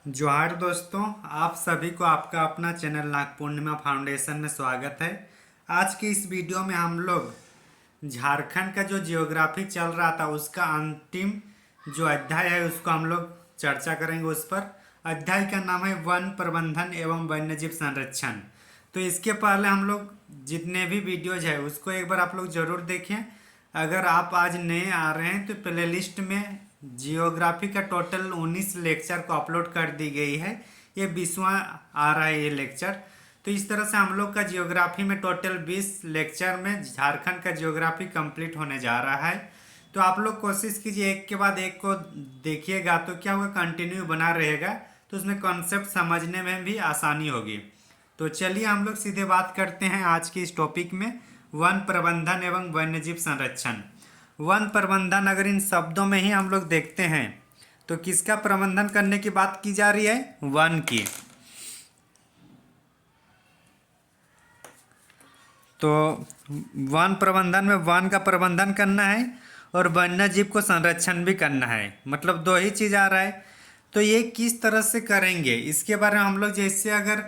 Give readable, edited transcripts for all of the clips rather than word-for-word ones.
जोहार दोस्तों, आप सभी को आपका अपना चैनल नाग पूर्णिमा फाउंडेशन में स्वागत है। आज की इस वीडियो में हम लोग झारखंड का जो जियोग्राफी चल रहा था उसका अंतिम जो अध्याय है उसको हम लोग चर्चा करेंगे। उस पर अध्याय का नाम है वन प्रबंधन एवं वन्यजीव संरक्षण। तो इसके पहले हम लोग जितने भी वीडियोज है उसको एक बार आप लोग जरूर देखें। अगर आप आज नए आ रहे हैं तो प्ले लिस्ट में जियोग्राफी का टोटल 19 लेक्चर को अपलोड कर दी गई है। ये 20वां आ रहा है ये लेक्चर। तो इस तरह से हम लोग का जियोग्राफी में टोटल 20 लेक्चर में झारखंड का जियोग्राफी कंप्लीट होने जा रहा है। तो आप लोग कोशिश कीजिए एक के बाद एक को देखिएगा तो क्या होगा, कंटिन्यू बना रहेगा तो उसमें कॉन्सेप्ट समझने में भी आसानी होगी। तो चलिए हम लोग सीधे बात करते हैं आज की इस टॉपिक में, वन प्रबंधन एवं वन्यजीव संरक्षण। वन प्रबंधन अगर इन शब्दों में ही हम लोग देखते हैं तो किसका प्रबंधन करने की बात की जा रही है? वन की। तो वन प्रबंधन में वन का प्रबंधन करना है और वन्य जीव को संरक्षण भी करना है, मतलब दो ही चीज आ रहा है। तो ये किस तरह से करेंगे इसके बारे में हम लोग जैसे अगर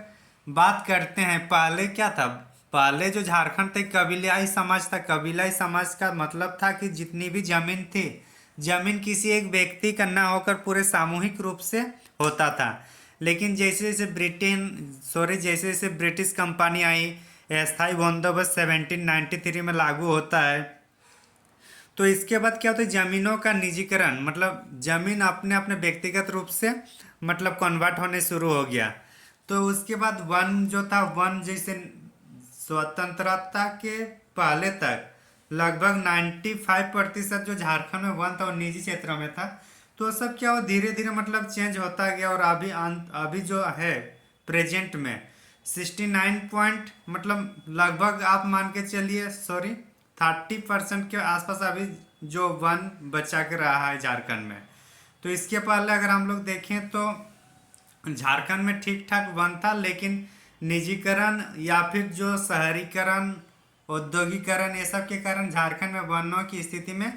बात करते हैं, पहले क्या था, पहले जो झारखंड थे कबीलाई समाज था। कबीलाई समाज का मतलब था कि जितनी भी जमीन थी, जमीन किसी एक व्यक्ति का ना होकर पूरे सामूहिक रूप से होता था। लेकिन जैसे जैसे जैसे ब्रिटिश कंपनी आई, अस्थायी बंदोबस्त 1793 में लागू होता है। तो इसके बाद क्या होता है, जमीनों का निजीकरण, मतलब जमीन अपने अपने व्यक्तिगत रूप से मतलब कन्वर्ट होने शुरू हो गया। तो उसके बाद वन जो था, वन जैसे स्वतंत्रता के पहले तक लगभग 95% जो झारखंड में वन था वो निजी क्षेत्र में था। तो सब क्या हो धीरे धीरे मतलब चेंज होता गया और अभी जो है प्रेजेंट में 69 पॉइंट मतलब लगभग आप मान के चलिए 30% के आसपास अभी जो वन बचा के रहा है झारखंड में। तो इसके पहले अगर हम लोग देखें तो झारखंड में ठीक ठाक वन था, लेकिन निजीकरण या फिर जो शहरीकरण, औद्योगिकरण, ये सब के कारण झारखंड में वनों की स्थिति में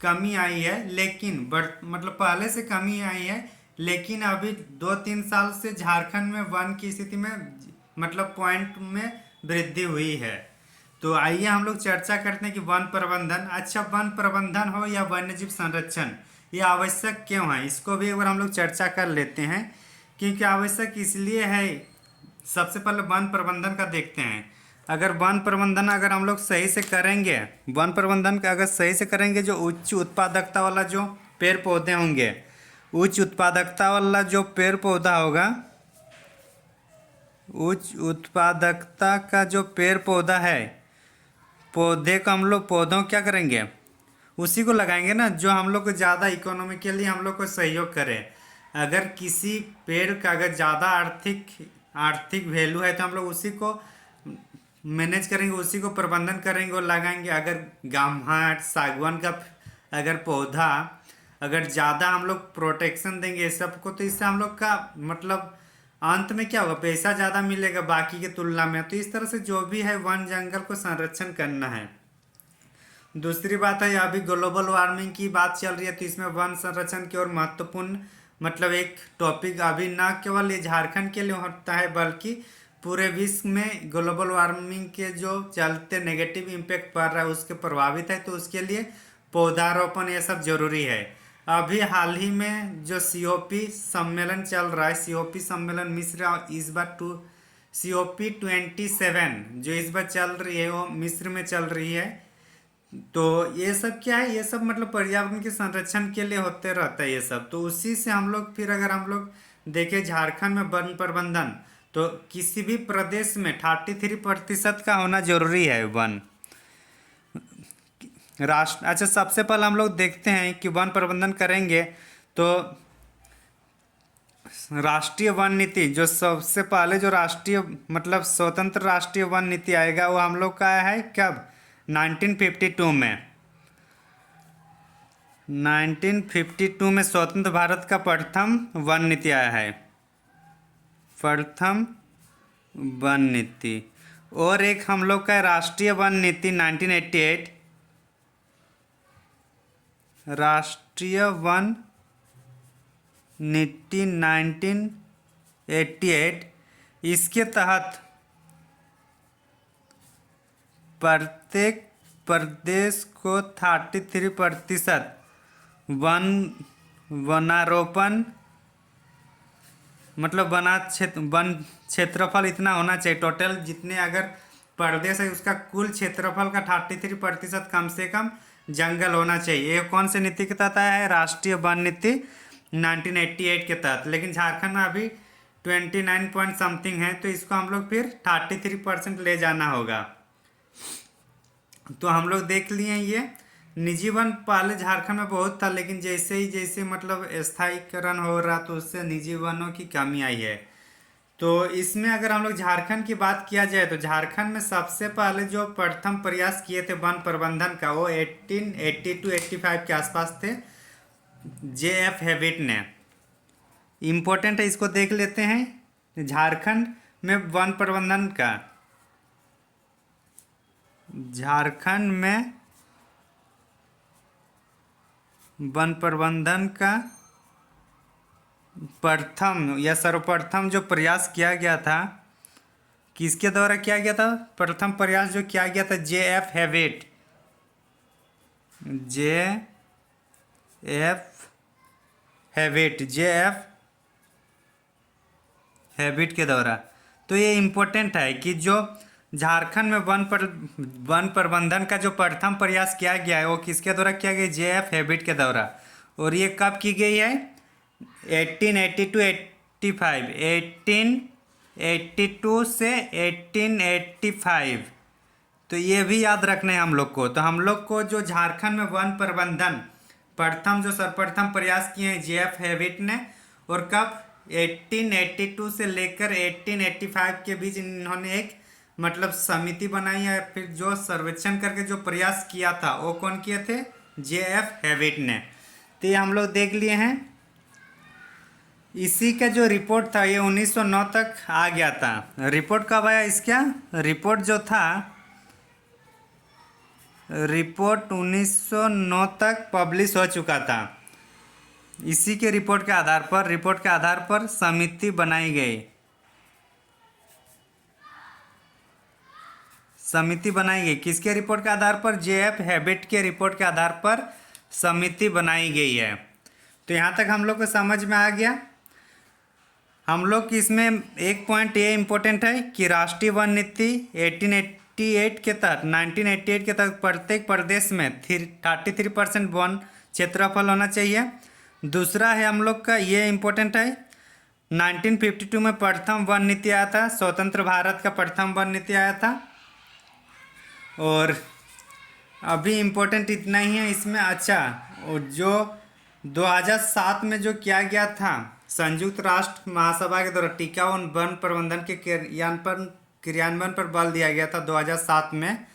कमी आई है। लेकिन मतलब पहले से कमी आई है, लेकिन अभी 2-3 साल से झारखंड में वन की स्थिति में मतलब पॉइंट में वृद्धि हुई है। तो आइए हम लोग चर्चा करते हैं कि वन प्रबंधन, अच्छा वन प्रबंधन हो या वन्यजीव संरक्षण, ये आवश्यक क्यों है, इसको भी एक बार हम लोग चर्चा कर लेते हैं। क्योंकि आवश्यक इसलिए है, सबसे पहले वन प्रबंधन का देखते हैं। अगर वन प्रबंधन अगर हम लोग सही से करेंगे, वन प्रबंधन का अगर सही से करेंगे, जो उच्च उत्पादकता वाला जो पेड़ पौधे होंगे, उच्च उत्पादकता वाला जो पेड़ पौधा होगा, उच्च उत्पादकता का जो पेड़ पौधा है, पौधे को हम लोग पौधों क्या करेंगे, उसी को लगाएंगे ना जो हम लोग को ज़्यादा इकोनॉमिकली हम लोग को सहयोग करे। अगर किसी पेड़ का अगर ज़्यादा आर्थिक आर्थिक वैल्यू है तो हम लोग उसी को मैनेज करेंगे, उसी को प्रबंधन करेंगे और लगाएंगे। अगर गामहाट सागवान का अगर पौधा अगर ज़्यादा हम लोग प्रोटेक्शन देंगे सबको, तो इससे हम लोग का मतलब अंत में क्या होगा, पैसा ज़्यादा मिलेगा बाकी की तुलना में। तो इस तरह से जो भी है वन जंगल को संरक्षण करना है। दूसरी बात है, अभी ग्लोबल वार्मिंग की बात चल रही है तो इसमें वन संरक्षण की और महत्वपूर्ण मतलब एक टॉपिक अभी न केवल ये झारखंड के लिए होता है बल्कि पूरे विश्व में ग्लोबल वार्मिंग के जो चलते नेगेटिव इम्पैक्ट पड़ रहा है उसके प्रभावित है। तो उसके लिए पौधारोपण ये सब जरूरी है। अभी हाल ही में जो सीओपी सम्मेलन चल रहा है, सीओपी सम्मेलन मिस्र इस बार COP27 जो इस बार चल रही है वो मिस्र में चल रही है। तो ये सब क्या है, ये सब मतलब पर्यावरण के संरक्षण के लिए होते रहता है ये सब। तो उसी से हम लोग फिर अगर हम लोग देखें झारखंड में वन प्रबंधन, तो किसी भी प्रदेश में 33% का होना जरूरी है वन राष्ट्र। अच्छा, सबसे पहले हम लोग देखते हैं कि वन प्रबंधन करेंगे तो राष्ट्रीय वन नीति, जो सबसे पहले जो राष्ट्रीय मतलब स्वतंत्र राष्ट्रीय वन नीति आएगा वो हम लोग का है कब, 1952 में। 1952 में स्वतंत्र भारत का प्रथम वन नीति आया है, प्रथम वन नीति। और एक हम लोग का राष्ट्रीय वन नीति 1988, राष्ट्रीय वन नीति 1988 88, इसके तहत प्रत्येक प्रदेश को 33% वन वनारोपण, मतलब वन क्षेत्रफल इतना होना चाहिए। टोटल जितने अगर प्रदेश है उसका कुल क्षेत्रफल का 33% कम से कम जंगल होना चाहिए। ये कौन से नीति के तहत आया है? राष्ट्रीय वन नीति 1988 के तहत। लेकिन झारखंड में अभी 29 पॉइंट समथिंग है, तो इसको हम लोग फिर 33% ले जाना होगा। तो हम लोग देख लिए ये निजी वन पहले झारखंड में बहुत था, लेकिन जैसे मतलब स्थायीकरण हो रहा तो उससे निजी वनों की कमी आई है। तो इसमें अगर हम लोग झारखंड की बात किया जाए तो झारखंड में सबसे पहले जो प्रथम प्रयास किए थे वन प्रबंधन का वो 1882-85 के आसपास थे, JF हेविट ने। इम्पोर्टेंट है, इसको देख लेते हैं। झारखंड में वन प्रबंधन का, झारखंड में वन प्रबंधन का प्रथम या सर्वप्रथम जो प्रयास किया गया था, किसके द्वारा किया गया था? प्रथम प्रयास जो किया गया था JF हेविट, JF हेविट के द्वारा। तो ये इम्पोर्टेंट है कि जो झारखंड में वन प्रबंधन का जो प्रथम प्रयास किया गया है वो किसके द्वारा किया गया? JF हेविट के द्वारा। और ये कब की गई है? 1882-85, 1882 से 1885। तो ये भी याद रखना है हम लोग को। तो हम लोग को जो झारखंड में वन प्रबंधन प्रथम जो सर्वप्रथम प्रयास किए हैं JF हेविट ने, और कब? 1882 से लेकर 1885 के बीच इन्होंने एक मतलब समिति बनाई है। फिर जो सर्वेक्षण करके जो प्रयास किया था वो कौन किए थे? JF हेविट ने। तो ये हम लोग देख लिए हैं। इसी का जो रिपोर्ट था ये 1909 तक आ गया था। रिपोर्ट कब आया इसका? रिपोर्ट जो था, रिपोर्ट 1909 तक पब्लिश हो चुका था। इसी के रिपोर्ट के आधार पर समिति बनाई गई। समिति बनाई गई किसके रिपोर्ट के आधार पर? JF हेविट के रिपोर्ट के आधार पर समिति बनाई गई है। तो यहाँ तक हम लोग को समझ में आ गया। हम लोग इसमें एक पॉइंट ये इम्पोर्टेंट है कि राष्ट्रीय वन नीति 1988 के तहत प्रत्येक प्रदेश में 33% वन क्षेत्रफल होना चाहिए। दूसरा है हम लोग का ये इम्पोर्टेंट है, 1952 में प्रथम वन नीति आया था, स्वतंत्र भारत का प्रथम वन नीति आया था। और अभी इम्पोर्टेंट इतना ही है इसमें। अच्छा, और जो 2007 में जो किया गया था संयुक्त राष्ट्र महासभा के द्वारा टिकाऊ वन प्रबंधन के क्रियान्वयन पर बल दिया गया था 2007 में।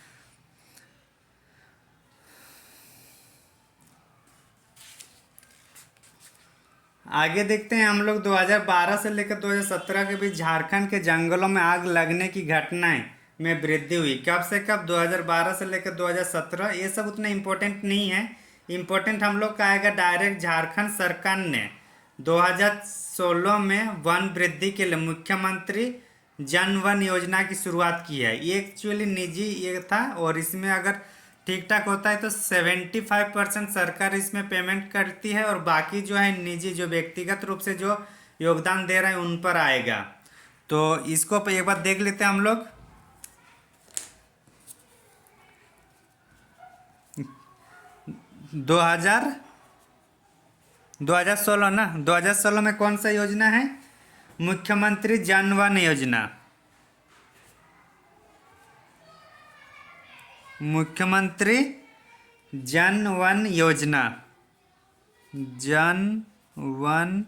आगे देखते हैं हम लोग 2012 से लेकर 2017 के बीच झारखंड के जंगलों में आग लगने की घटनाएं में वृद्धि हुई। कब से कब? 2012 से लेकर 2017। ये सब उतना इम्पोर्टेंट नहीं है। इम्पोर्टेंट हम लोग का आएगा डायरेक्ट झारखंड सरकार ने 2016 में वन वृद्धि के लिए मुख्यमंत्री जन वन योजना की शुरुआत की है। ये एक्चुअली निजी ये था, और इसमें अगर ठीक ठाक होता है तो 75% सरकार इसमें पेमेंट करती है, और बाकी जो है निजी जो व्यक्तिगत रूप से जो योगदान दे रहे हैं उन पर आएगा। तो इसको एक बार देख लेते हैं हम लोग। 2016 ना, 2016 में कौन सा योजना है? मुख्यमंत्री जन वन योजना। मुख्यमंत्री जन वन योजना, जन वन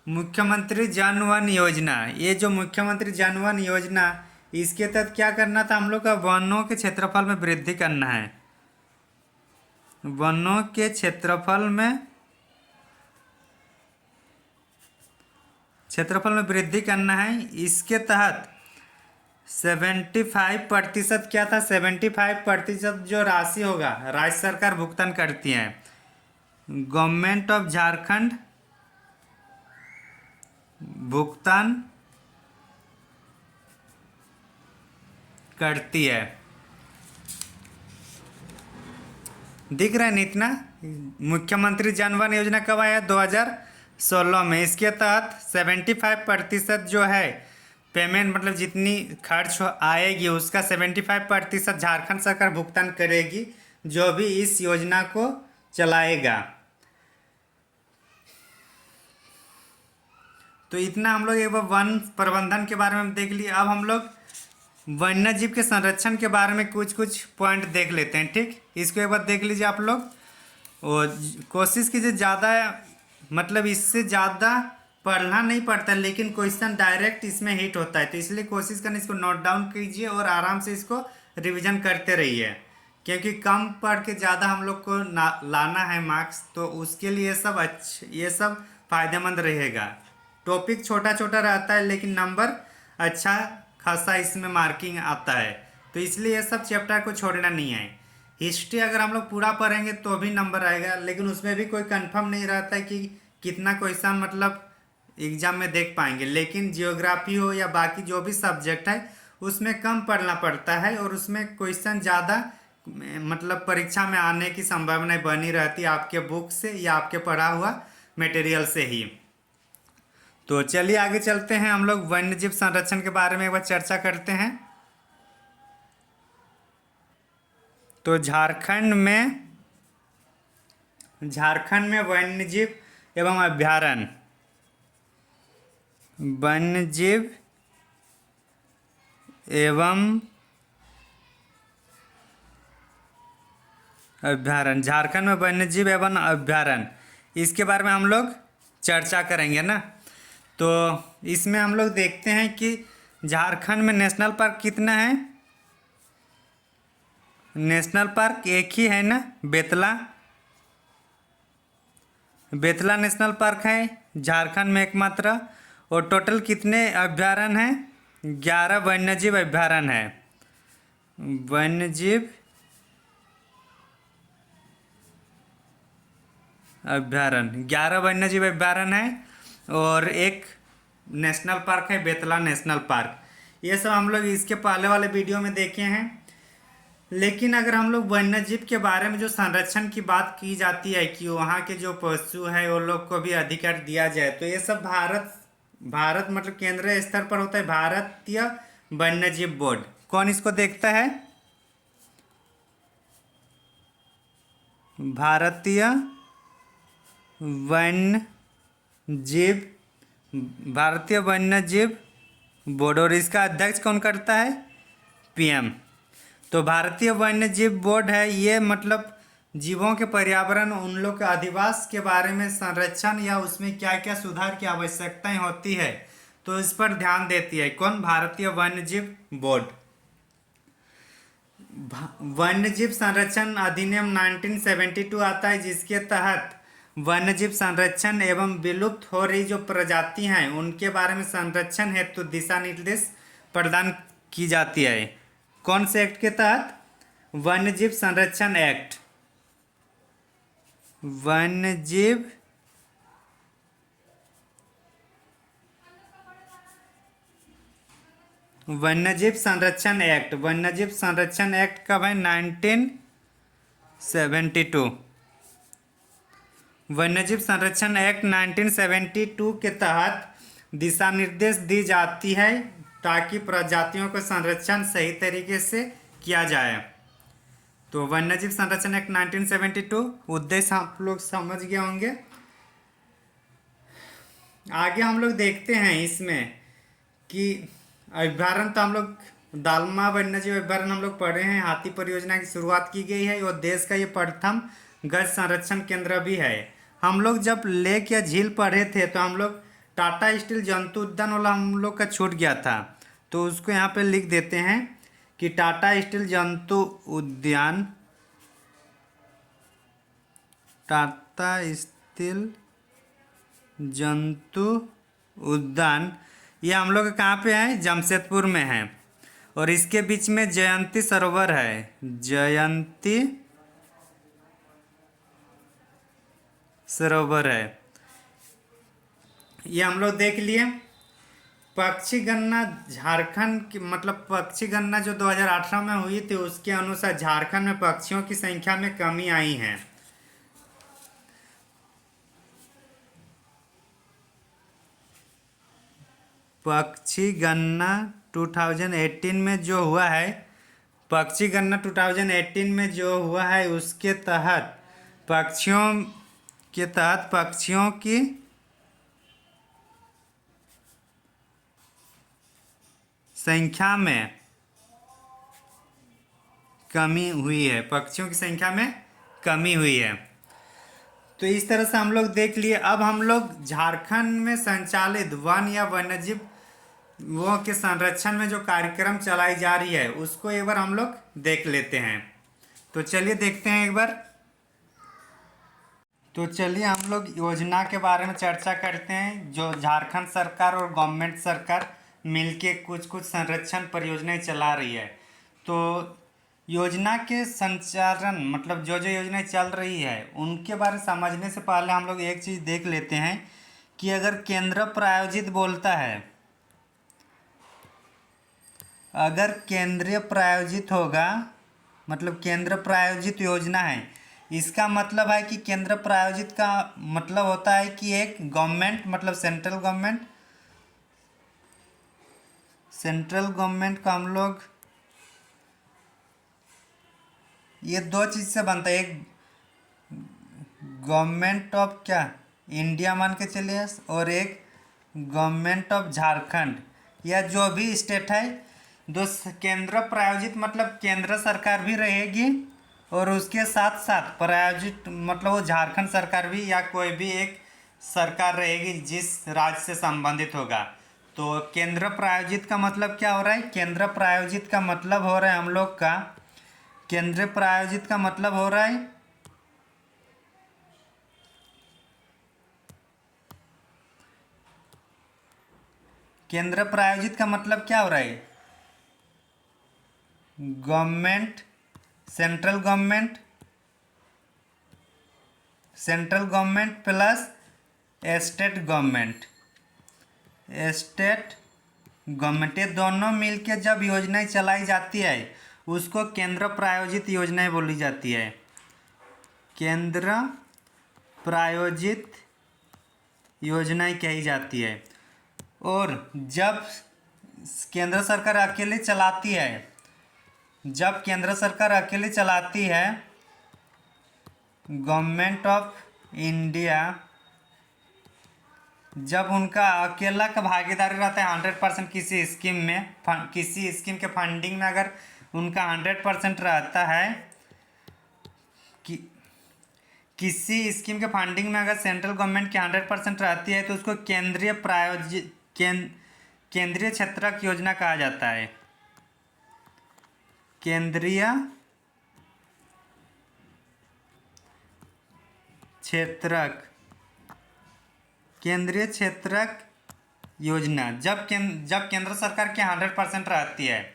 मुख्यमंत्री जन वन योजना। ये जो मुख्यमंत्री जन वन योजना, इसके तहत क्या करना था हम लोग का? वनों के क्षेत्रफल में वृद्धि करना है। वनों के क्षेत्रफल में वृद्धि करना है। इसके तहत 75% क्या था? 75% जो राशि होगा राज्य सरकार भुगतान करती है। गवर्नमेंट ऑफ झारखंड भुगतान करती है। दिख रहा है नहीं इतना? मुख्यमंत्री जन धन योजना कब आया? 2016 में। इसके तहत 75% जो है पेमेंट, मतलब जितनी खर्च आएगी उसका 75% झारखंड सरकार भुगतान करेगी, जो भी इस योजना को चलाएगा। तो इतना हम लोग एक बार वन प्रबंधन के बारे में देख लिए। अब हम लोग वन्य जीव के संरक्षण के बारे में कुछ कुछ पॉइंट देख लेते हैं, ठीक? इसको एक बार देख लीजिए आप लोग, और कोशिश कीजिए ज़्यादा, मतलब इससे ज़्यादा पढ़ना नहीं पड़ता, लेकिन क्वेश्चन डायरेक्ट इसमें हिट होता है, तो इसलिए कोशिश करना, इसको नोट डाउन कीजिए और आराम से इसको रिवीजन करते रहिए, क्योंकि कम पढ़ के ज़्यादा हम लोग को लाना है मार्क्स, तो उसके लिए ये सब फायदेमंद रहेगा। टॉपिक छोटा छोटा रहता है लेकिन नंबर अच्छा खासा इसमें मार्किंग आता है, तो इसलिए ये सब चैप्टर को छोड़ना नहीं है। हिस्ट्री अगर हम लोग पूरा पढ़ेंगे तो भी नंबर आएगा, लेकिन उसमें भी कोई कंफर्म नहीं रहता है कि कितना क्वेश्चन मतलब एग्जाम में देख पाएंगे, लेकिन जियोग्राफी हो या बाकी जो भी सब्जेक्ट है उसमें कम पढ़ना पड़ता है और उसमें क्वेश्चन ज़्यादा मतलब परीक्षा में आने की संभावना बनी रहती है आपके बुक से या आपके पढ़ा हुआ मटेरियल से ही। तो चलिए आगे चलते हैं, हम लोग वन्यजीव संरक्षण के बारे में एक बार चर्चा करते हैं। तो झारखंड में वन्यजीव एवं अभ्यारण्य, वन्यजीव एवं अभ्यारण्य, झारखंड में वन्यजीव एवं अभ्यारण्य, इसके बारे में हम लोग चर्चा करेंगे ना। तो इसमें हम लोग देखते हैं कि झारखंड में नेशनल पार्क कितना है? नेशनल पार्क एक ही है ना, बेतला नेशनल पार्क है झारखंड में एकमात्र। और टोटल कितने अभ्यारण्य हैं? 11 वन्यजीव अभ्यारण्य है। वन्यजीव अभ्यारण्य 11 वन्यजीव अभ्यारण्य है और एक नेशनल पार्क है बेतला नेशनल पार्क। ये सब हम लोग इसके पहले वाले वीडियो में देखे हैं। लेकिन अगर हम लोग वन्यजीव के बारे में जो संरक्षण की बात की जाती है कि वहाँ के जो पशु है वो लोग को भी अधिकार दिया जाए, तो ये सब भारत मतलब केंद्रीय स्तर पर होता है, भारतीय वन्यजीव बोर्ड। कौन इसको देखता है? भारतीय वन्यजीव बोर्ड। और इसका अध्यक्ष कौन करता है? पीएम। तो भारतीय वन्यजीव बोर्ड है, ये मतलब जीवों के पर्यावरण, उन लोग के अधिवास के बारे में संरक्षण या उसमें क्या क्या सुधार की आवश्यकताएं होती है तो इस पर ध्यान देती है। कौन? भारतीय वन्यजीव बोर्ड। वन्यजीव संरक्षण अधिनियम 1972 आता है, जिसके तहत वन्यजीव संरक्षण एवं विलुप्त हो रही जो प्रजाति हैं उनके बारे में संरक्षण हेतु दिशा निर्देश प्रदान की जाती है। कौन से एक्ट के तहत? वन्यजीव संरक्षण एक्ट। वन्यजीव संरक्षण एक्ट। वन्यजीव संरक्षण एक्ट कब है? 1972। वन्यजीव संरक्षण एक्ट 1972 के तहत दिशा निर्देश दी जाती है ताकि प्रजातियों का संरक्षण सही तरीके से किया जाए। तो वन्यजीव संरक्षण एक्ट 1972 उद्देश्य आप लोग समझ गए होंगे। आगे हम लोग देखते हैं इसमें कि अभ्यारण्य, तो हम लोग दालमा वन्यजीव अभ्यारण्य हम लोग पढ़े हैं। हाथी परियोजना की शुरुआत की गई है और देश का ये प्रथम गज संरक्षण केंद्र भी है। हम लोग जब लेक या झील पढ़े थे तो हम लोग टाटा स्टील जंतु उद्यान वाला हम लोग का छूट गया था, तो उसको यहाँ पे लिख देते हैं कि टाटा स्टील जंतु उद्यान, टाटा स्टील जंतु उद्यान, ये हम लोग कहाँ पे है? जमशेदपुर में है। और इसके बीच में जयंती सरोवर है, जयंती सरोवर है। ये हम लोग देख लिए। पक्षी गणना झारखंड की, मतलब पक्षी गणना जो 2018 में हुई थी उसके अनुसार झारखंड में पक्षियों की संख्या में कमी आई है। पक्षी गणना 2018 में जो हुआ है, पक्षी गणना 2018 में जो हुआ है उसके तहत पक्षियों की संख्या में कमी हुई है। पक्षियों की संख्या में कमी हुई है। तो इस तरह से हम लोग देख लिए। अब हम लोग झारखंड में संचालित वन या वन्यजीव वो के संरक्षण में जो कार्यक्रम चलाई जा रही है उसको एक बार हम लोग देख लेते हैं। तो चलिए देखते हैं एक बार। तो चलिए हम लोग योजना के बारे में चर्चा करते हैं जो झारखंड सरकार और गवर्नमेंट सरकार मिलके कुछ कुछ संरक्षण परियोजनाएं चला रही है। तो योजना के संचालन, मतलब जो जो योजनाएं चल रही है उनके बारे में समझने से पहले हम लोग एक चीज़ देख लेते हैं कि अगर केंद्र प्रायोजित बोलता है, अगर केंद्रीय प्रायोजित होगा, मतलब केंद्र प्रायोजित योजना है, इसका मतलब है कि केंद्र प्रायोजित का मतलब होता है कि एक गवर्नमेंट, मतलब सेंट्रल गवर्नमेंट का हम लोग ये दो चीज़ से बनता है। एक गवर्नमेंट ऑफ क्या इंडिया मान के चलिए, और एक गवर्नमेंट ऑफ झारखंड या जो भी स्टेट है। दो केंद्र प्रायोजित मतलब केंद्र सरकार भी रहेगी और उसके साथ साथ प्रायोजित मतलब वो झारखंड सरकार भी या कोई भी एक सरकार रहेगी जिस राज्य से संबंधित होगा। तो केंद्र प्रायोजित का मतलब क्या हो रहा है? केंद्र प्रायोजित का मतलब हो रहा है हम लोग का, केंद्र प्रायोजित का मतलब हो रहा है केंद्र प्रायोजित का मतलब क्या हो रहा है? Government, central government plus state government, ये दोनों मिलके जब योजनाएं चलाई जाती है उसको केंद्र प्रायोजित योजनाएं बोली जाती है। केंद्र प्रायोजित योजनाएं कही जाती है। और जब केंद्र सरकार अकेले चलाती है, गवर्नमेंट ऑफ इंडिया, जब उनका अकेला का भागीदारी रहता है 100% किसी स्कीम में, किसी स्कीम के फंडिंग में अगर उनका 100% रहता है कि किसी स्कीम के फंडिंग में अगर सेंट्रल गवर्नमेंट की 100% रहती है तो उसको केंद्रीय क्षेत्रक योजना कहा जाता है। केंद्रीय क्षेत्रक योजना जब केंद्र सरकार की 100% रहती है।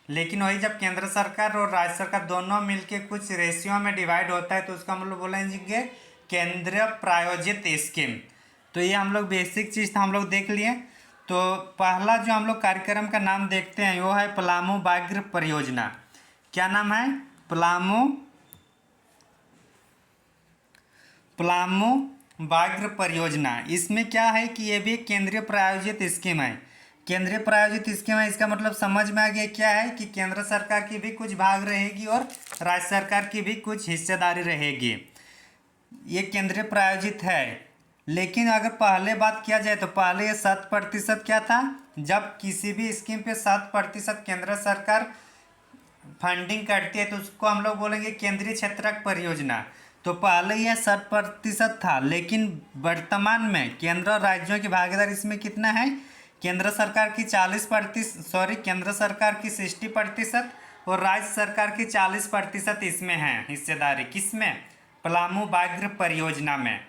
लेकिन वही जब केंद्र सरकार और राज्य सरकार दोनों मिलके कुछ रेशियो में डिवाइड होता है तो उसका हम लोग बोलेंगे केंद्रीय प्रायोजित स्कीम। तो ये हम लोग बेसिक चीज़ हम लोग देख लिए। तो पहला जो हम लोग कार्यक्रम का नाम देखते हैं वो है पलामू व्याघ्र परियोजना। क्या नाम है? पलामू व्याघ्र परियोजना। इसमें क्या है कि ये भी एक केंद्रीय प्रायोजित स्कीम है। केंद्रीय प्रायोजित स्कीम है, इसका मतलब समझ में आ गया क्या है कि केंद्र सरकार की भी कुछ भाग रहेगी और राज्य सरकार की भी कुछ हिस्सेदारी रहेगी। ये केंद्रीय प्रायोजित है। लेकिन अगर पहले बात किया जाए तो पहले ये 7% क्या था? जब किसी भी स्कीम पे 7% केंद्र सरकार फंडिंग करती है तो उसको हम लोग बोलेंगे केंद्रीय क्षेत्रक परियोजना। तो पहले यह 7% था, लेकिन वर्तमान में केंद्र और राज्यों की भागीदारी इसमें कितना है? केंद्र सरकार की 60% और राज्य सरकार की 40% इसमें है हिस्सेदारी। किसमें? पलामू व्याघ्र परियोजना में।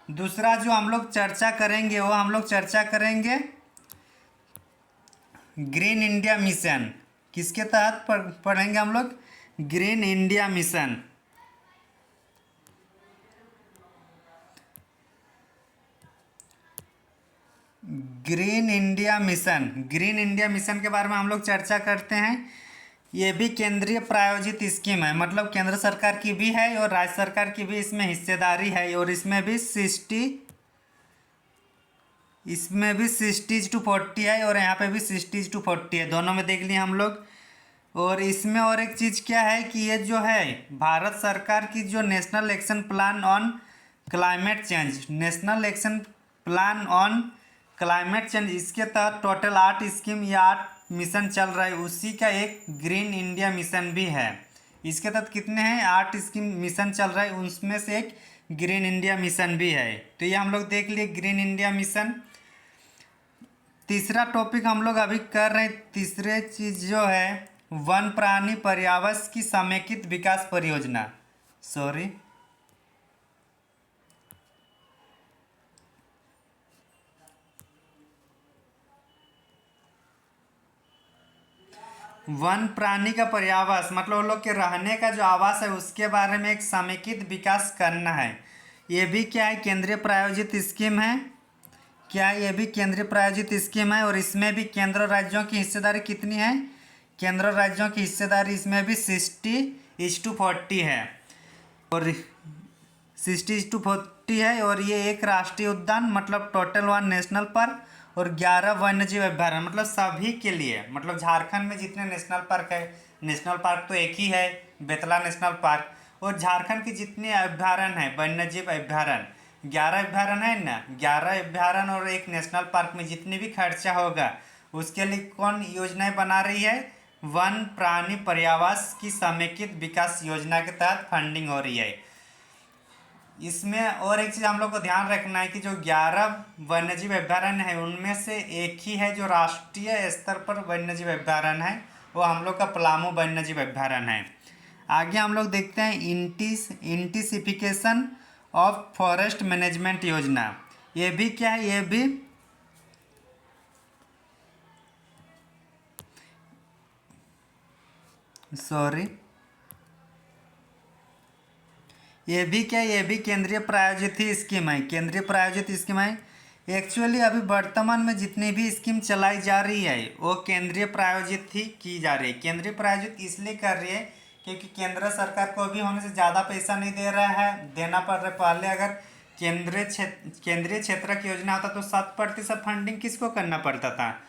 दूसरा जो हम लोग चर्चा करेंगे वो हम लोग चर्चा करेंगे ग्रीन इंडिया मिशन। किसके तहत पढ़ेंगे हम लोग? Green India mission. Green India mission, green India mission के बारे में हम लोग चर्चा करते हैं। ये भी केंद्रीय प्रायोजित स्कीम है, मतलब केंद्र सरकार की भी है और राज्य सरकार की भी इसमें हिस्सेदारी है, और इसमें भी 60:40 है, और यहाँ पे भी 60:40 है, दोनों में देख लिए हम लोग। और इसमें और एक चीज़ क्या है कि ये जो है भारत सरकार की जो national action plan on climate change, national action plan on climate change, इसके तहत टोटल 8 स्कीम या 8 मिशन चल रहा है, उसी का एक ग्रीन इंडिया मिशन भी है। इसके तहत कितने हैं, 8 स्कीम मिशन चल रहा है, उसमें से एक ग्रीन इंडिया मिशन भी है। तो ये हम लोग देख लिए ग्रीन इंडिया मिशन। तीसरा टॉपिक हम लोग अभी कर रहे हैं, तीसरे चीज जो है वन प्राणी पर्यावरण की समेकित विकास परियोजना, सॉरी, वन प्राणी का पर्यावास मतलब उन लोग के रहने का जो आवास है उसके बारे में एक समेकित विकास करना है। ये भी क्या है, केंद्रीय प्रायोजित स्कीम है। क्या है, ये भी केंद्रीय प्रायोजित स्कीम है, और इसमें भी केंद्र और राज्यों की हिस्सेदारी कितनी है, केंद्र और राज्यों की हिस्सेदारी इसमें भी 60:40 है, और 60:40 है। और ये एक राष्ट्रीय उद्यान मतलब टोटल 1 नेशनल पार्क और 11 वन्यजीव अभ्यारण्य, मतलब सभी के लिए, मतलब झारखंड में जितने नेशनल पार्क है, नेशनल पार्क तो एक ही है बेतला नेशनल पार्क, और झारखंड के जितने अभ्यारण्य हैं वन्यजीव अभ्यारण्य 11 अभ्यारण्य है ना, 11 अभ्यारण्य और एक नेशनल पार्क में जितनी भी खर्चा होगा उसके लिए कौन योजनाएं बना रही है, वन प्राणी पर्यावास की समेकित विकास योजना के तहत फंडिंग हो रही है। इसमें और एक चीज़ हम लोग को ध्यान रखना है कि जो 11 वन्यजीव अभ्यारण्य है उनमें से एक ही है जो राष्ट्रीय स्तर पर वन्यजीव अभ्यारण्य है, वो हम लोग का पलामू वन्यजीव अभ्यारण्य है। आगे हम लोग देखते हैं इंटेंसिफिकेशन ऑफ फॉरेस्ट मैनेजमेंट योजना। ये भी क्या है, ये भी सॉरी, ये भी क्या, ये भी केंद्रीय प्रायोजित ही स्कीम है, केंद्रीय प्रायोजित स्कीम है। एक्चुअली अभी वर्तमान में जितनी भी स्कीम चलाई जा रही है वो केंद्रीय प्रायोजित ही की जा रही है। केंद्रीय प्रायोजित इसलिए कर रही है क्योंकि केंद्र सरकार को भी होने से ज़्यादा पैसा नहीं दे रहा है, देना पड़ रहा है। पहले अगर केंद्रीय क्षेत्र की योजना होता तो 7% फंडिंग किसको करना पड़ता था,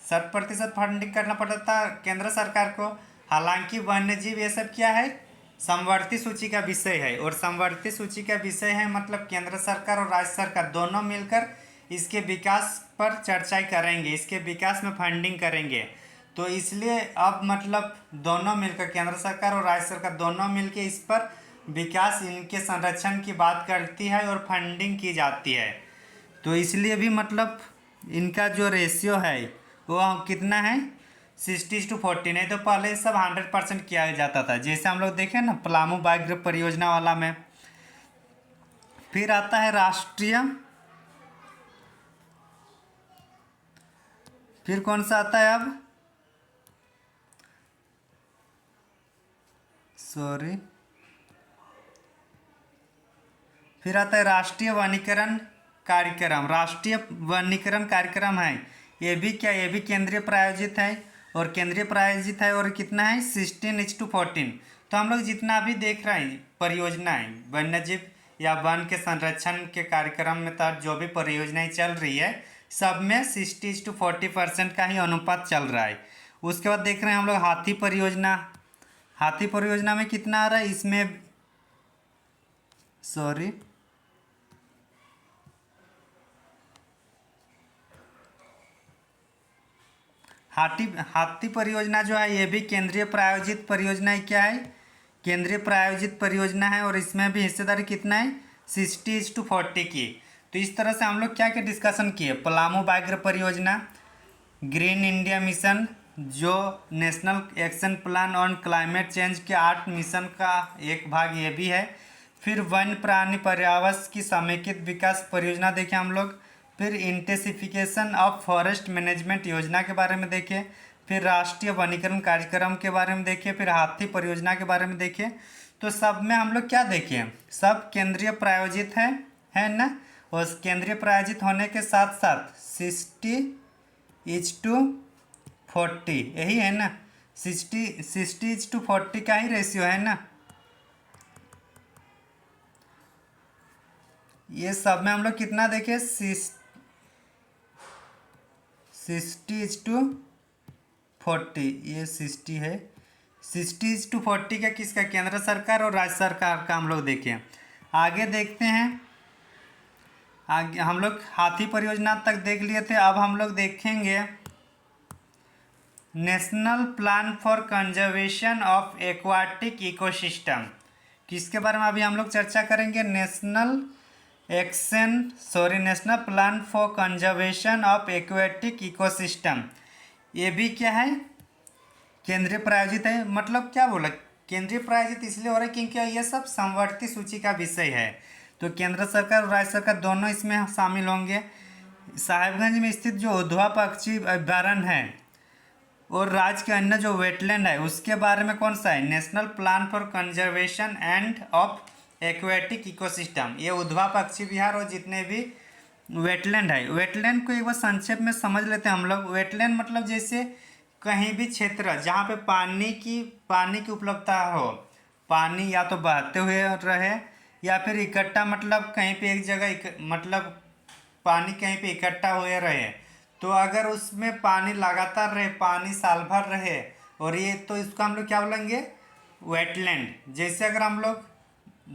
7% फंडिंग करना पड़ता था केंद्र सरकार को। हालांकि वन्यजीव ये सब क्या है, समवर्ती सूची का विषय है, और समवर्ती सूची का विषय है मतलब केंद्र सरकार और राज्य सरकार दोनों मिलकर इसके विकास पर चर्चा करेंगे, इसके विकास में फंडिंग करेंगे। तो इसलिए अब मतलब दोनों मिलकर, केंद्र सरकार और राज्य सरकार दोनों मिलकर इस पर विकास, इनके संरक्षण की बात करती है और फंडिंग की जाती है। तो इसलिए भी मतलब इनका जो रेशियो है वो कितना है, 60:40, नहीं तो पहले सब 100% किया जाता था, जैसे हम लोग देखें ना पलामू व्याघ्र परियोजना वाला में। फिर आता है राष्ट्रीय, फिर कौन सा आता है अब, सॉरी, फिर आता है राष्ट्रीय वनीकरण कार्यक्रम। राष्ट्रीय वनीकरण कार्यक्रम है, ये भी क्या, ये भी केंद्रीय प्रायोजित है, और केंद्रीय प्रायोजित है, और कितना है 16:14। तो हम लोग जितना भी देख रहे हैं परियोजनाएं वन्यजीव या वन के संरक्षण के कार्यक्रम में तहत जो भी परियोजनाएं चल रही है सब में 60:40% का ही अनुपात चल रहा है। उसके बाद देख रहे हैं हम लोग हाथी परियोजना। हाथी परियोजना में कितना आ रहा है, इसमें सॉरी, हाथी परियोजना जो है ये भी केंद्रीय प्रायोजित परियोजना है। क्या है, केंद्रीय प्रायोजित परियोजना है, और इसमें भी हिस्सेदारी कितना है 60:40 की। तो इस तरह से हम लोग क्या क्या डिस्कशन किए, पलामू व्याघ्र परियोजना, ग्रीन इंडिया मिशन जो national action plan on climate change के 8 मिशन का एक भाग ये भी है। फिर वन्य प्राणी पर्यावरण की समेकित विकास परियोजना देखे हम लोग। फिर इंटेंसिफिकेशन ऑफ फॉरेस्ट मैनेजमेंट योजना के बारे में देखे। फिर राष्ट्रीय वनीकरण कार्यक्रम के बारे में देखे। फिर हाथी परियोजना के बारे में देखे। तो सब में हम लोग क्या देखे, सब केंद्रीय प्रायोजित है ना, और केंद्रीय प्रायोजित होने के साथ साथ 60:40 यही है ना, 60:40 का ही रेशियो है ना। ये सब में हम लोग कितना देखें, 60:40, ये 60 है। 60:40 का किसका, केंद्र सरकार और राज्य सरकार का हम लोग देखें। आगे देखते हैं, आगे हम लोग हाथी परियोजना तक देख लिए थे, अब हम लोग देखेंगे national plan for conservation of aquatic ecosystem, किसके बारे में अभी हम लोग चर्चा करेंगे। National plan for conservation of aquatic ecosystem, ये भी क्या है, केंद्रीय प्रायोजित है। मतलब क्या बोला, केंद्रीय प्रायोजित इसलिए हो रहा है क्योंकि ये सब समवर्ती सूची का विषय है, तो केंद्र सरकार और राज्य सरकार दोनों इसमें शामिल होंगे। साहिबगंज में स्थित जो उधवा पक्षी अभ्यारण्य है और राज्य के अन्य जो वेटलैंड है उसके बारे में कौन सा है, national plan for conservation end of aquatic ecosystem. ये उधवा पक्षी विहार और जितने भी वेटलैंड है, वेटलैंड को एक बार संक्षेप में समझ लेते हैं हम लोग। वेटलैंड मतलब जैसे कहीं भी क्षेत्र जहाँ पे पानी की उपलब्धता हो, पानी या तो बहते हुए रहे या फिर इकट्ठा, मतलब कहीं पे एक जगह मतलब पानी कहीं पे इकट्ठा हुए रहे, तो अगर उसमें पानी लगातार रहे, पानी साल भर रहे, और ये तो इसको हम लोग क्या बोलेंगे, वेटलैंड। जैसे अगर हम लोग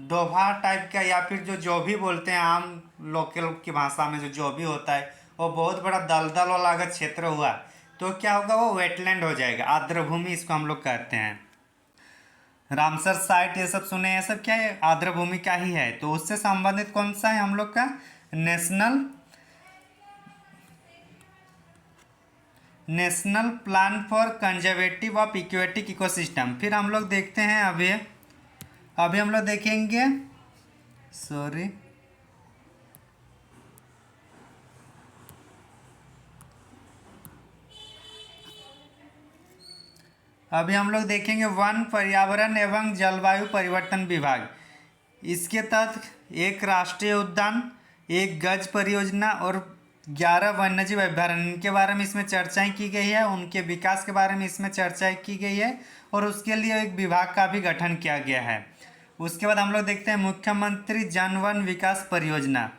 दोभा टाइप का या फिर जो भी बोलते हैं आम लोकल की भाषा में जो भी होता है, वो बहुत बड़ा दलदल वाला अगर क्षेत्र हुआ तो क्या होगा, वो वेटलैंड हो जाएगा, आर्द्रभूमि इसको हम लोग कहते हैं। रामसर साइट ये सब सुने, ये सब क्या है, आर्द्रभूमि का ही है। तो उससे संबंधित कौन सा है हम लोग का, national plan for conservative of aquatic ecosystem. फिर हम लोग देखते हैं अभी हम लोग देखेंगे, अभी हम लोग देखेंगे वन, पर्यावरण एवं जलवायु परिवर्तन विभाग। इसके तहत एक राष्ट्रीय उद्यान, एक गज परियोजना और 11 वन्यजीव अभ्यारण्य, इनके बारे में इसमें चर्चाएं की गई है, उनके विकास के बारे में इसमें चर्चाएं की गई है और उसके लिए एक विभाग का भी गठन किया गया है। उसके बाद हम लोग देखते हैं मुख्यमंत्री जन वन विकास परियोजना।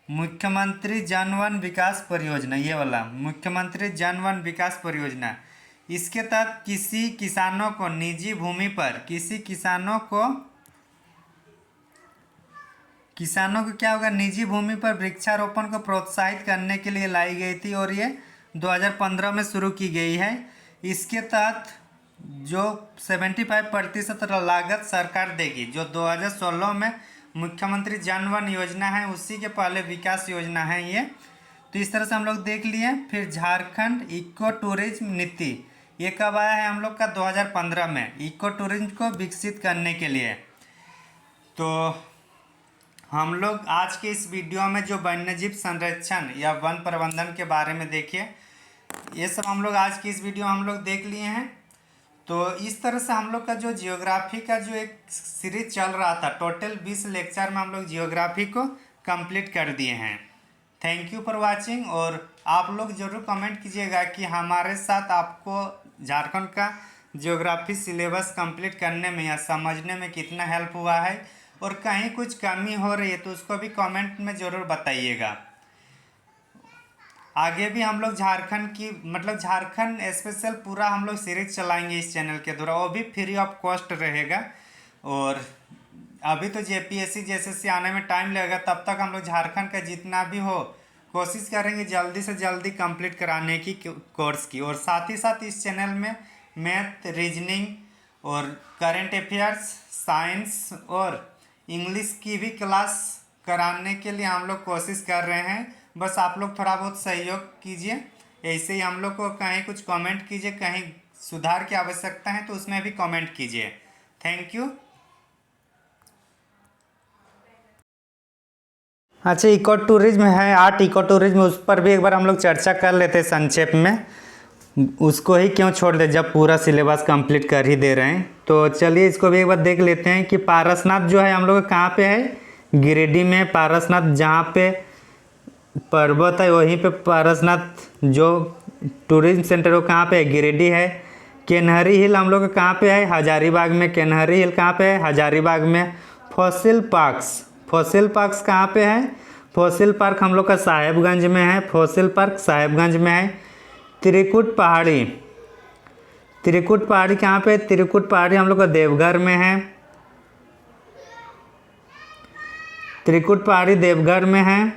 मुख्यमंत्री जन वन विकास परियोजना, ये वाला मुख्यमंत्री जन वन विकास परियोजना, इसके तहत किसी किसानों को निजी भूमि पर, किसानों को क्या होगा, निजी भूमि पर वृक्षारोपण को प्रोत्साहित करने के लिए लाई गई थी और ये 2015 में शुरू की गई है। इसके तहत जो 75% लागत सरकार देगी, जो 2016 में मुख्यमंत्री जन वन योजना है उसी के पहले विकास योजना है ये। तो इस तरह से हम लोग देख लिए। फिर झारखंड इको टूरिज्म नीति, ये कब आया है हम लोग का, 2015 में, इको टूरिज्म को विकसित करने के लिए। तो हम लोग आज के इस वीडियो में जो वन्यजीव संरक्षण या वन प्रबंधन के बारे में देखिए, ये सब हम लोग आज की इस वीडियो हम लोग देख लिए हैं। तो इस तरह से हम लोग का जो जियोग्राफी का जो एक सीरीज चल रहा था, टोटल 20 लेक्चर में हम लोग जियोग्राफी को कंप्लीट कर दिए हैं। Thank you for watching. और आप लोग ज़रूर कमेंट कीजिएगा कि हमारे साथ आपको झारखंड का जियोग्राफी सिलेबस कंप्लीट करने में या समझने में कितना हेल्प हुआ है, और कहीं कुछ कमी हो रही है तो उसको भी कमेंट में ज़रूर बताइएगा। आगे भी हम लोग झारखंड की, मतलब झारखंड स्पेशल पूरा हम लोग सीरीज चलाएंगे इस चैनल के द्वारा, वो भी फ्री ऑफ कॉस्ट रहेगा। और अभी तो जेपीएससी जेएसएससी आने में टाइम लगेगा, तब तक हम लोग झारखंड का जितना भी हो कोशिश करेंगे जल्दी से जल्दी कंप्लीट कराने की कोर्स की। और साथ ही साथ इस चैनल में मैथ, रीजनिंग और करंट अफेयर्स, साइंस और इंग्लिश की भी क्लास कराने के लिए हम लोग कोशिश कर रहे हैं। बस आप लोग थोड़ा बहुत सहयोग कीजिए। ऐसे ही हम लोग को कहीं कुछ कमेंट कीजिए, कहीं सुधार की आवश्यकता है तो उसमें भी कमेंट कीजिए। Thank you. अच्छा, इको टूरिज्म है, आर्ट इको टूरिज्म, उस पर भी एक बार हम लोग चर्चा कर लेते हैं संक्षेप में। उसको ही क्यों छोड़ दे जब पूरा सिलेबस कंप्लीट कर ही दे रहे हैं। तो चलिए इसको भी एक बार देख लेते हैं कि पारसनाथ जो है हम लोग कहाँ पे है, गिरिडीह में पारसनाथ, जहाँ पे पर्वत है वहीं पे पारसनाथ जो टूरिज्म सेंटर वो कहाँ पे है, गिरिडीह है। केनहरी हिल हम लोग का कहाँ पे है, हजारीबाग में। केनहरी हिल कहाँ पे है, हजारीबाग में। फॉसिल पार्क्स कहाँ पे है, फॉसिल पार्क हम लोग का साहेबगंज में है। फॉसिल पार्क साहेबगंज में है। त्रिकुट पहाड़ी कहाँ पे है, त्रिकुट पहाड़ी हम लोग का देवघर में है। त्रिकुट पहाड़ी देवघर में है।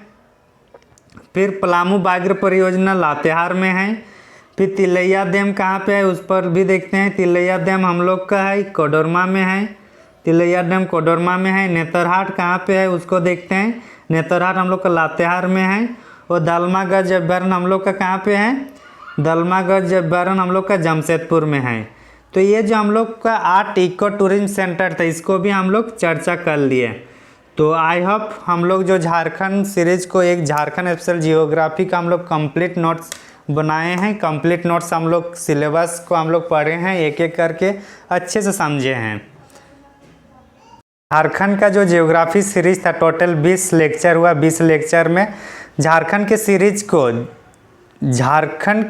फिर पलामू व्याघ्र परियोजना लातेहार में है। फिर तिलैया डैम कहाँ पे है उस पर भी देखते हैं। तिलैया डैम हम लोग का है कोडरमा में है। तिलैया डैम कोडरमा में है। नेतरहाट कहाँ पे है उसको देखते हैं। नेतरहाट हम लोग का लातेहार में है। और दलमागढ़ अभ्यारण्य हम लोग का कहाँ पे है, दलमागढ़ अभ्यारण्य हम लोग का जमशेदपुर में है। तो ये जो हम लोग का 8 इको टूरिज्म सेंटर था इसको भी हम लोग चर्चा कर लिए। तो आई होप हम लोग जो झारखंड सीरीज को एक झारखंड स्पेशल जियोग्राफी का हम लोग कंप्लीट नोट्स बनाए हैं। कंप्लीट नोट्स हम लोग सिलेबस को हम लोग पढ़े हैं, एक एक करके अच्छे से समझे हैं। झारखंड का जो जियोग्राफी सीरीज था टोटल 20 लेक्चर हुआ। 20 लेक्चर में झारखंड के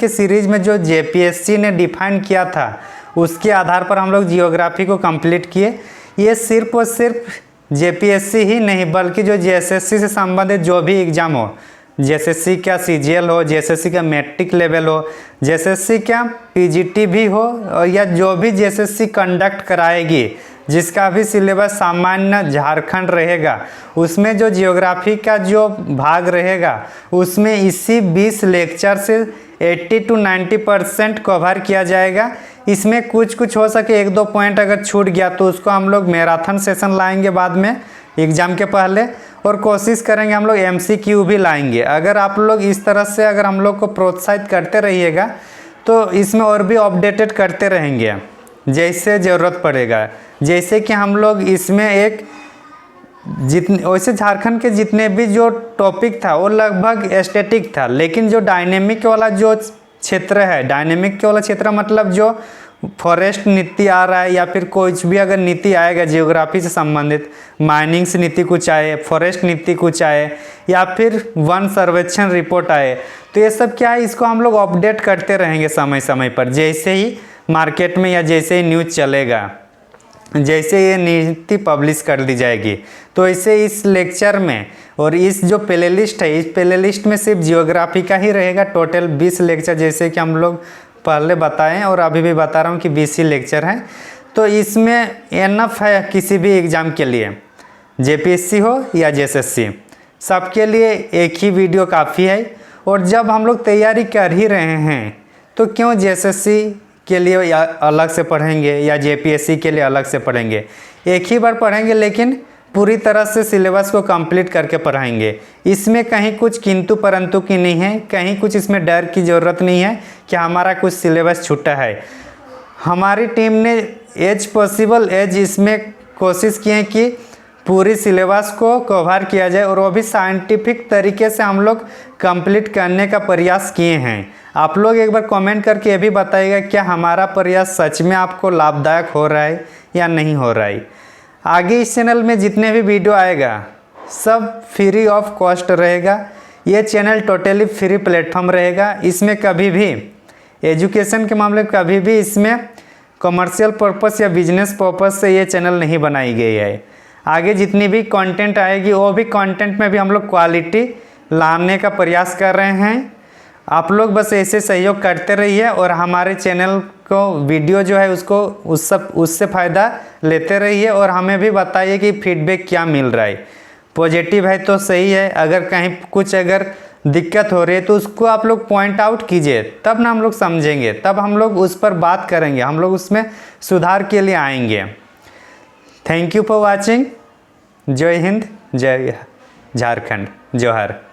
सीरीज में जो जेपीएससी ने डिफाइन किया था उसके आधार पर हम लोग जियोग्राफी को कंप्लीट किए। ये सिर्फ और सिर्फ जेपीएससी ही नहीं बल्कि जो जेएसएससी से संबंधित जो भी एग्ज़ाम हो, जेएसएससी का सीजीएल हो, जेएसएससी का मैट्रिक लेवल हो, जेएसएससी का पीजीटी भी हो, और या जो भी जेएसएससी कंडक्ट कराएगी जिसका भी सिलेबस सामान्य झारखंड रहेगा उसमें जो जियोग्राफी का जो भाग रहेगा उसमें इसी 20 लेक्चर से 80 to 90% कवर किया जाएगा। इसमें कुछ हो सके 1-2 पॉइंट अगर छूट गया तो उसको हम लोग मैराथन सेशन लाएंगे बाद में एग्ज़ाम के पहले, और कोशिश करेंगे हम लोग एमसीक्यू भी लाएंगे। अगर आप लोग इस तरह से अगर हम लोग को प्रोत्साहित करते रहिएगा तो इसमें और भी अपडेटेड करते रहेंगे जैसे ज़रूरत पड़ेगा। जैसे कि हम लोग इसमें एक वैसे झारखंड के जितने भी जो टॉपिक था वो लगभग एस्थेटिक था, लेकिन जो डायनेमिक वाला जो क्षेत्र है, डायनेमिक वाला क्षेत्र मतलब जो फॉरेस्ट नीति आ रहा है या फिर कुछ भी अगर नीति आएगा जियोग्राफी से संबंधित, माइनिंग से नीति कुछ आए, फॉरेस्ट नीति कुछ आए या फिर वन सर्वेक्षण रिपोर्ट आए, तो ये सब क्या है इसको हम लोग अपडेट करते रहेंगे समय समय पर। जैसे ही मार्केट में या जैसे ही न्यूज़ चलेगा, जैसे ये नीति पब्लिश कर दी जाएगी, तो ऐसे इस लेक्चर में और इस जो प्ले लिस्ट है इस प्ले लिस्ट में सिर्फ जियोग्राफी का ही रहेगा। टोटल 20 लेक्चर जैसे कि हम लोग पहले बताएं और अभी भी बता रहा हूँ कि 20 ही लेक्चर हैं। तो इसमें एनफ है किसी भी एग्ज़ाम के लिए, जेपीएससी हो या जेएसएससी, सबके लिए एक ही वीडियो काफ़ी है। और जब हम लोग तैयारी कर ही रहे हैं तो क्यों जेएसएससी के लिए या अलग से पढ़ेंगे या जेपीएससी के लिए अलग से पढ़ेंगे, एक ही बार पढ़ेंगे लेकिन पूरी तरह से सिलेबस को कंप्लीट करके पढ़ाएंगे। इसमें कहीं कुछ किंतु परंतु की नहीं है, कहीं कुछ इसमें डर की ज़रूरत नहीं है कि हमारा कुछ सिलेबस छूटा है। हमारी टीम ने एज पॉसिबल एज इसमें कोशिश की है कि पूरी सिलेबस को कवर किया जाए और वो भी साइंटिफिक तरीके से हम लोग कंप्लीट करने का प्रयास किए हैं। आप लोग एक बार कमेंट करके ये भी बताइएगा क्या हमारा प्रयास सच में आपको लाभदायक हो रहा है या नहीं हो रहा है। आगे इस चैनल में जितने भी वीडियो आएगा सब फ्री ऑफ कॉस्ट रहेगा। ये चैनल टोटली फ्री प्लेटफॉर्म रहेगा। इसमें कभी भी एजुकेशन के मामले में कभी भी इसमें कमर्शियल पर्पस या बिजनेस पर्पस से ये चैनल नहीं बनाई गई है। आगे जितनी भी कंटेंट आएगी वो भी कंटेंट में भी हम लोग क्वालिटी लाने का प्रयास कर रहे हैं। आप लोग बस ऐसे सहयोग करते रहिए और हमारे चैनल को वीडियो जो है उसको उससे फ़ायदा लेते रहिए और हमें भी बताइए कि फीडबैक क्या मिल रहा है। पॉजिटिव है तो सही है, अगर कहीं कुछ अगर दिक्कत हो रही है तो उसको आप लोग पॉइंट आउट कीजिए, तब ना हम लोग समझेंगे, तब हम लोग उस पर बात करेंगे, हम लोग उसमें सुधार के लिए आएंगे। Thank you for watching. जय हिंद, जय झारखंड, जोहार।